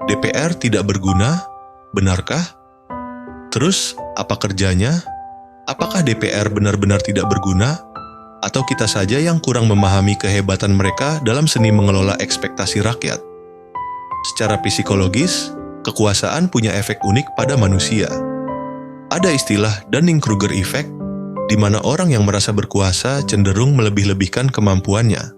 DPR tidak berguna? Benarkah? Terus, apa kerjanya? Apakah DPR benar-benar tidak berguna? Atau kita saja yang kurang memahami kehebatan mereka dalam seni mengelola ekspektasi rakyat? Secara psikologis, kekuasaan punya efek unik pada manusia. Ada istilah Dunning-Kruger Effect, di mana orang yang merasa berkuasa cenderung melebih-lebihkan kemampuannya.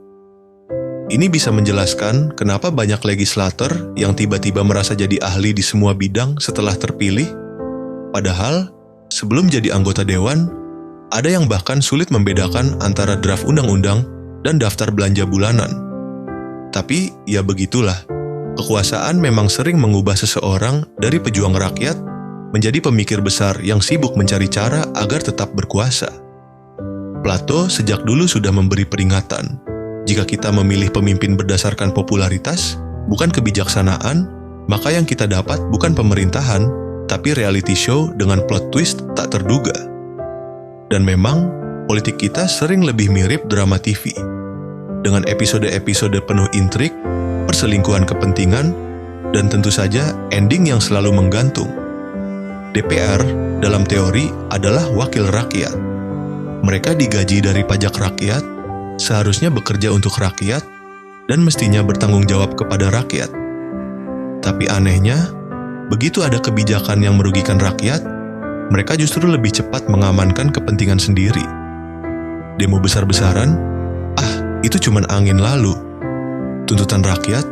Ini bisa menjelaskan kenapa banyak legislator yang tiba-tiba merasa jadi ahli di semua bidang setelah terpilih, padahal sebelum jadi anggota dewan, ada yang bahkan sulit membedakan antara draft undang-undang dan daftar belanja bulanan. Tapi, ya begitulah, kekuasaan memang sering mengubah seseorang dari pejuang rakyat menjadi pemikir besar yang sibuk mencari cara agar tetap berkuasa. Plato sejak dulu sudah memberi peringatan. Jika kita memilih pemimpin berdasarkan popularitas, bukan kebijaksanaan, maka yang kita dapat bukan pemerintahan, tapi reality show dengan plot twist tak terduga. Dan memang, politik kita sering lebih mirip drama TV. Dengan episode-episode penuh intrik, perselingkuhan kepentingan, dan tentu saja ending yang selalu menggantung. DPR, dalam teori, adalah wakil rakyat. Mereka digaji dari pajak rakyat, seharusnya bekerja untuk rakyat, dan mestinya bertanggung jawab kepada rakyat. Tapi anehnya, begitu ada kebijakan yang merugikan rakyat, mereka justru lebih cepat mengamankan kepentingan sendiri. Demo besar-besaran, itu cuman angin lalu. Tuntutan rakyat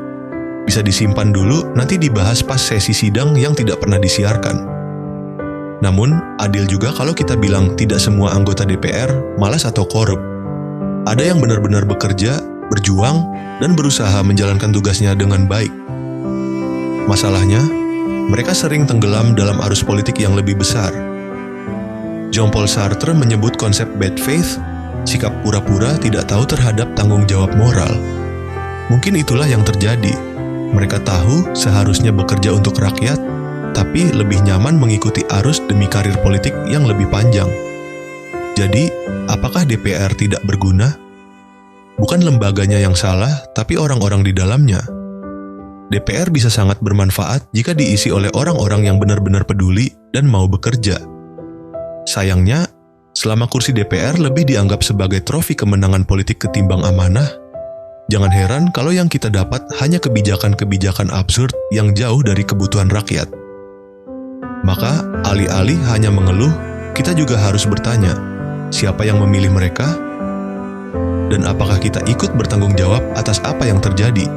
bisa disimpan dulu, nanti dibahas pas sesi sidang yang tidak pernah disiarkan. Namun, adil juga kalau kita bilang tidak semua anggota DPR malas atau korup. Ada yang benar-benar bekerja, berjuang, dan berusaha menjalankan tugasnya dengan baik. Masalahnya, mereka sering tenggelam dalam arus politik yang lebih besar. Jean-Paul Sartre menyebut konsep bad faith, sikap pura-pura tidak tahu terhadap tanggung jawab moral. Mungkin itulah yang terjadi. Mereka tahu seharusnya bekerja untuk rakyat, tapi lebih nyaman mengikuti arus demi karir politik yang lebih panjang. Jadi, apakah DPR tidak berguna? Bukan lembaganya yang salah, tapi orang-orang di dalamnya. DPR bisa sangat bermanfaat jika diisi oleh orang-orang yang benar-benar peduli dan mau bekerja. Sayangnya, selama kursi DPR lebih dianggap sebagai trofi kemenangan politik ketimbang amanah, jangan heran kalau yang kita dapat hanya kebijakan-kebijakan absurd yang jauh dari kebutuhan rakyat. Maka, alih-alih hanya mengeluh, kita juga harus bertanya, siapa yang memilih mereka? Dan apakah kita ikut bertanggung jawab atas apa yang terjadi?